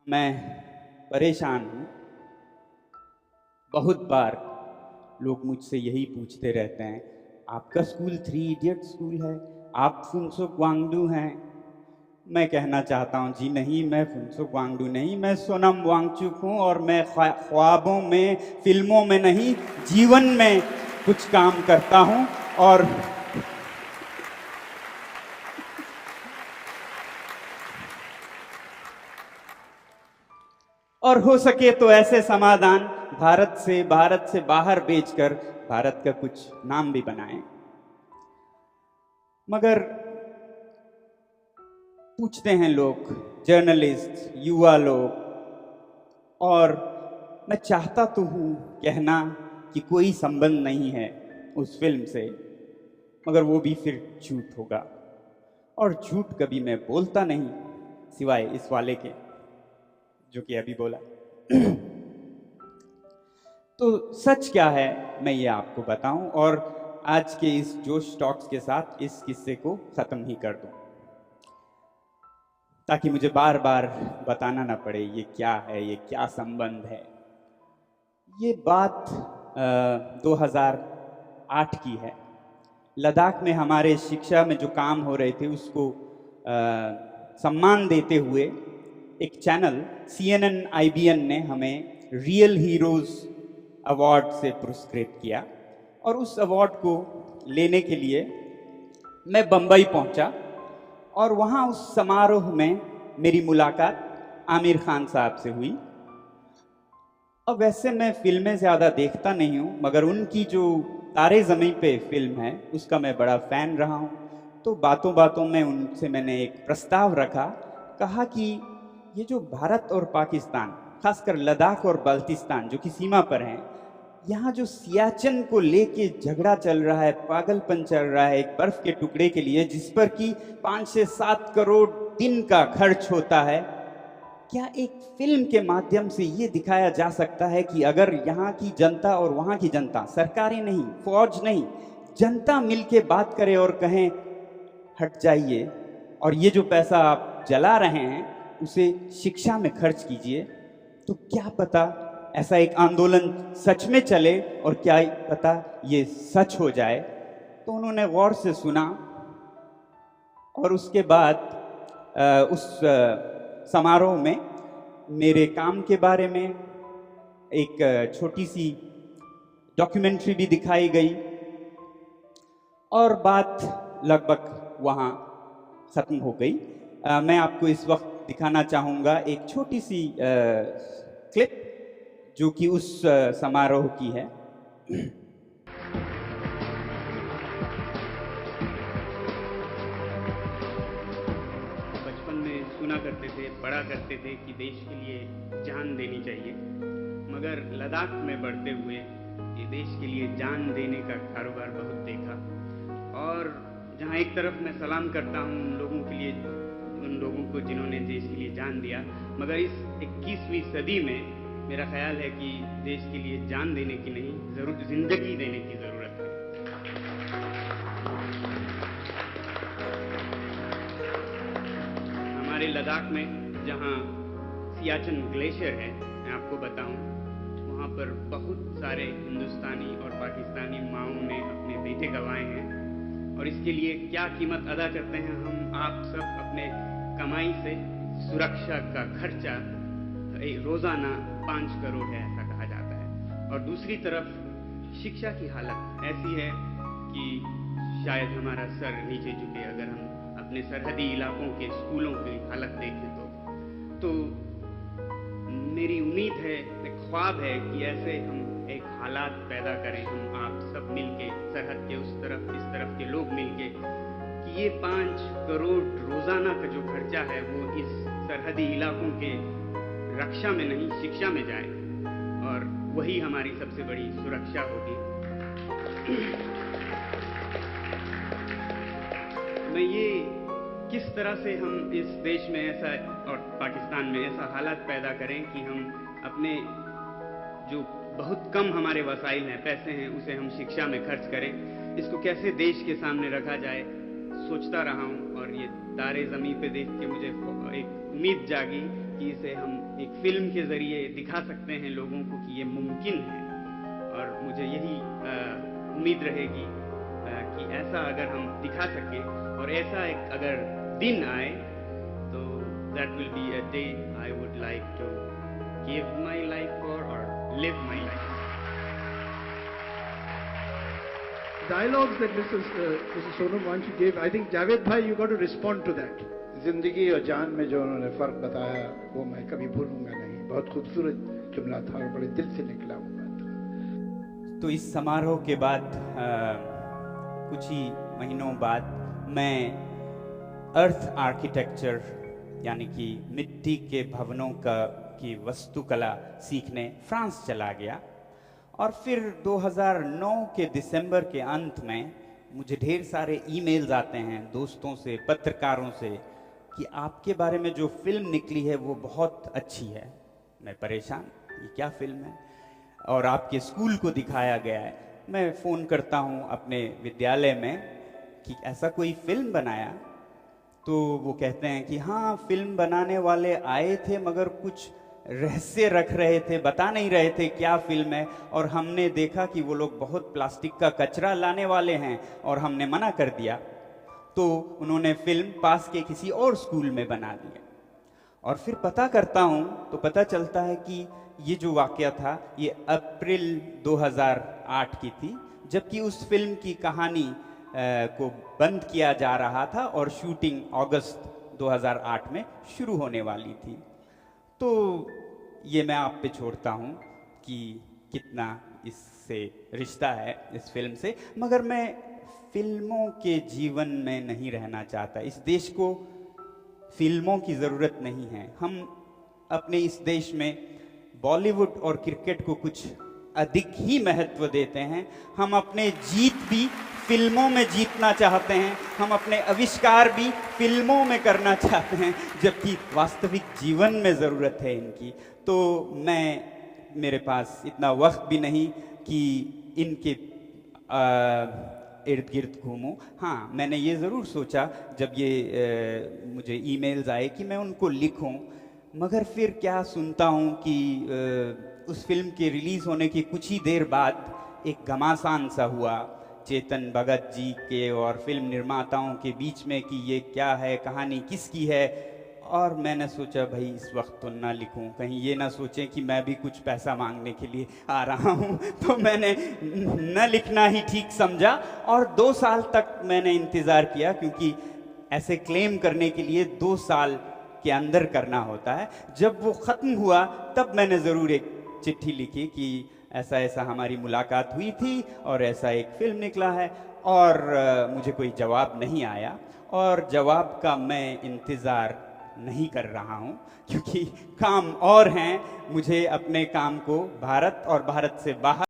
मैं परेशान हूँ। बहुत बार लोग मुझसे यही पूछते रहते हैं, आपका स्कूल थ्री इडियट स्कूल है, आप फुनसुक वांगडू हैं। मैं कहना चाहता हूँ जी नहीं, मैं फुनसुक वांगडू नहीं, मैं सोनम वांगचुक हूँ और मैं ख्वाबों में, फिल्मों में नहीं, जीवन में कुछ काम करता हूँ। और हो सके तो ऐसे समाधान भारत से बाहर बेचकर भारत का कुछ नाम भी बनाएं। मगर पूछते हैं लोग, जर्नलिस्ट, युवा लोग, और मैं चाहता तो हूं कहना कि कोई संबंध नहीं है उस फिल्म से, मगर वो भी फिर झूठ होगा। और झूठ कभी मैं बोलता नहीं, सिवाय इस वाले के जो कि अभी बोला। तो सच क्या है मैं ये आपको बताऊं, और आज के इस जोश टॉक्स के साथ इस किस्से को खत्म ही कर दूं, ताकि मुझे बार बार बताना ना पड़े ये क्या है, ये क्या संबंध है। ये बात 2008 की है। लद्दाख में हमारे शिक्षा में जो काम हो रहे थे उसको सम्मान देते हुए एक चैनल CNN IBN ने हमें रियल हीरोज अवार्ड से पुरस्कृत किया। और उस अवार्ड को लेने के लिए मैं बम्बई पहुंचा, और वहां उस समारोह में मेरी मुलाकात आमिर खान साहब से हुई। अब वैसे मैं फिल्में ज़्यादा देखता नहीं हूँ, मगर उनकी जो तारे ज़मीं पे फिल्म है उसका मैं बड़ा फ़ैन रहा हूँ। तो बातों बातों में उनसे मैंने एक प्रस्ताव रखा, कहा कि ये जो भारत और पाकिस्तान, खासकर लद्दाख और बाल्टिस्तान जो कि सीमा पर हैं, यहाँ जो सियाचिन को लेके झगड़ा चल रहा है, पागलपन चल रहा है एक बर्फ के टुकड़े के लिए, जिस पर कि 5 से 7 करोड़ दिन का खर्च होता है, क्या एक फिल्म के माध्यम से ये दिखाया जा सकता है कि अगर यहाँ की जनता और वहाँ की जनता, सरकारें नहीं, फौज नहीं, जनता मिलके बात करे और कहें हट जाइए और ये जो पैसा आप जला रहे हैं उसे शिक्षा में खर्च कीजिए, तो क्या पता ऐसा एक आंदोलन सच में चले और क्या पता ये सच हो जाए। तो उन्होंने गौर से सुना, और उसके बाद उस समारोह में मेरे काम के बारे में एक छोटी सी डॉक्यूमेंट्री भी दिखाई गई, और बात लगभग वहाँ ख़त्म हो गई। मैं आपको इस वक्त दिखाना चाहूँगा एक छोटी सी क्लिप जो कि उस समारोह की है। बचपन में सुना करते थे, पढ़ा करते थे कि देश के लिए जान देनी चाहिए, मगर लद्दाख में बढ़ते हुए ये देश के लिए जान देने का कारोबार बहुत देखा। और जहाँ एक तरफ मैं सलाम करता हूँ उन लोगों के लिए, उन लोगों को जिन्होंने देश के लिए जान दिया, मगर इस 21वीं सदी में मेरा ख्याल है कि देश के लिए जान देने की नहीं, ज़रूर जिंदगी देने की ज़रूरत है। हमारे लद्दाख में जहाँ सियाचिन ग्लेशियर है, मैं आपको बताऊं, वहाँ पर बहुत सारे हिंदुस्तानी और पाकिस्तानी माओं ने अपने बेटे गंवाए हैं, और इसके लिए क्या कीमत अदा करते हैं हम आप सब अपने कमाई से। सुरक्षा का खर्चा रोज़ाना 5 करोड़ है ऐसा कहा जाता है। और दूसरी तरफ शिक्षा की हालत ऐसी है कि शायद हमारा सर नीचे झुके अगर हम अपने सरहदी इलाकों के स्कूलों की हालत देखें तो मेरी उम्मीद है, एक ख्वाब है कि ऐसे हम एक हालात पैदा करें, हम आप सब मिलके, सरहद के उस तरफ इस तरफ के लोग मिलके, कि ये 5 करोड़ रोज़ाना का जो खर्चा है वो इस सरहदी इलाकों के रक्षा में नहीं, शिक्षा में जाए, और वही हमारी सबसे बड़ी सुरक्षा होगी। मैं ये किस तरह से हम इस देश में ऐसा और पाकिस्तान में ऐसा हालात पैदा करें कि हम अपने जो बहुत कम हमारे वसाइल हैं, पैसे हैं, उसे हम शिक्षा में खर्च करें, इसको कैसे देश के सामने रखा जाए। सोचता रहा हूँ और ये तारे ज़मीं पे देख के मुझे एक उम्मीद जागी कि इसे हम एक फिल्म के ज़रिए दिखा सकते हैं लोगों को कि ये मुमकिन है। और मुझे यही उम्मीद रहेगी कि ऐसा अगर हम दिखा सके और ऐसा एक अगर दिन आए तो that will be a day I would like to give my life for और live my life. Dialogues that Mrs. Sonam Wangchi gave, I think Javed bhai, you got to respond to that. जिंदगी और जान में जो उन्होंने फर्क बताया वो मैं कभी भूलूंगा नहीं। बहुत खूबसूरत जुमला था और बड़े दिल से निकला हुआ था। तो इस समारोह के बाद कुछ ही महीनों बाद मैं अर्थ आर्किटेक्चर यानी कि मिट्टी के भवनों की वास्तुकला सीखने फ्रांस चला गया। और फिर 2009 के दिसंबर के अंत में मुझे ढेर सारे ईमेल्स आते हैं दोस्तों से, पत्रकारों से कि आपके बारे में जो फिल्म निकली है वो बहुत अच्छी है। मैं परेशान, ये क्या फिल्म है, और आपके स्कूल को दिखाया गया है। मैं फ़ोन करता हूँ अपने विद्यालय में कि ऐसा कोई फिल्म बनाया, तो वो कहते हैं कि हाँ फिल्म बनाने वाले आए थे मगर कुछ रहस्य रख रहे थे, बता नहीं रहे थे क्या फिल्म है, और हमने देखा कि वो लोग बहुत प्लास्टिक का कचरा लाने वाले हैं और हमने मना कर दिया। तो उन्होंने फिल्म पास के किसी और स्कूल में बना दी। और फिर पता करता हूँ तो पता चलता है कि ये जो वाकया था ये अप्रैल 2008 की थी, जबकि उस फिल्म की कहानी को बंद किया जा रहा था और शूटिंग अगस्त 2008 में शुरू होने वाली थी। तो ये मैं आप पे छोड़ता हूँ कि कितना इससे रिश्ता है इस फिल्म से, मगर मैं फिल्मों के जीवन में नहीं रहना चाहता। इस देश को फिल्मों की ज़रूरत नहीं है। हम अपने इस देश में बॉलीवुड और क्रिकेट को कुछ अधिक ही महत्व देते हैं। हम अपने जीत भी फिल्मों में जीतना चाहते हैं, हम अपने आविष्कार भी फिल्मों में करना चाहते हैं, जबकि वास्तविक जीवन में ज़रूरत है इनकी। तो मेरे पास इतना वक्त भी नहीं कि इनके इर्द गिर्द घूमूं। हाँ, मैंने ये ज़रूर सोचा जब ये मुझे ईमेल्स आए कि मैं उनको लिखूं, मगर फिर क्या सुनता हूँ कि उस फिल्म के रिलीज़ होने की कुछ ही देर बाद एक घमासान सा हुआ चेतन भगत जी के और फिल्म निर्माताओं के बीच में कि ये क्या है, कहानी किसकी है। और मैंने सोचा भाई इस वक्त तो ना लिखूं, कहीं ये ना सोचें कि मैं भी कुछ पैसा मांगने के लिए आ रहा हूं। तो मैंने न लिखना ही ठीक समझा और 2 साल तक मैंने इंतज़ार किया, क्योंकि ऐसे क्लेम करने के लिए 2 साल के अंदर करना होता है। जब वो ख़त्म हुआ तब मैंने ज़रूर एक चिट्ठी लिखी कि ऐसा ऐसा हमारी मुलाकात हुई थी और ऐसा एक फिल्म निकला है, और मुझे कोई जवाब नहीं आया। और जवाब का मैं इंतज़ार नहीं कर रहा हूँ, क्योंकि काम और हैं। मुझे अपने काम को भारत और भारत से बाहर